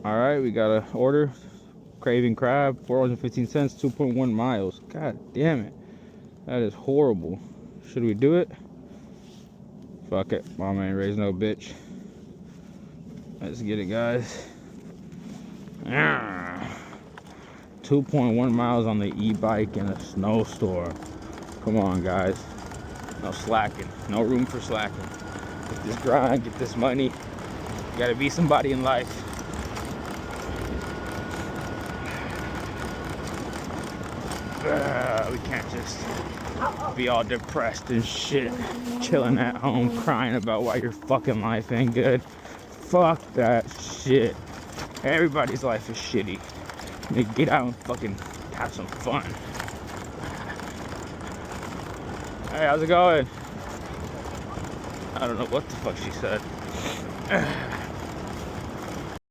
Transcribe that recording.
All right, we got an order. Craving crab, 415 cents, 2.1 miles. God damn it. That is horrible. Should we do it? Fuck it. Mama ain't raised no bitch. Let's get it, guys. 2.1 miles on the e-bike in a snowstorm. Come on, guys. No slacking. No room for slacking. Get this grind, get this money. You gotta be somebody in life. We can't just be all depressed and shit, chilling at home, crying about why your fucking life ain't good. Fuck that shit. Everybody's life is shitty. They get out and fucking have some fun. Hey, how's it going? I don't know what the fuck she said.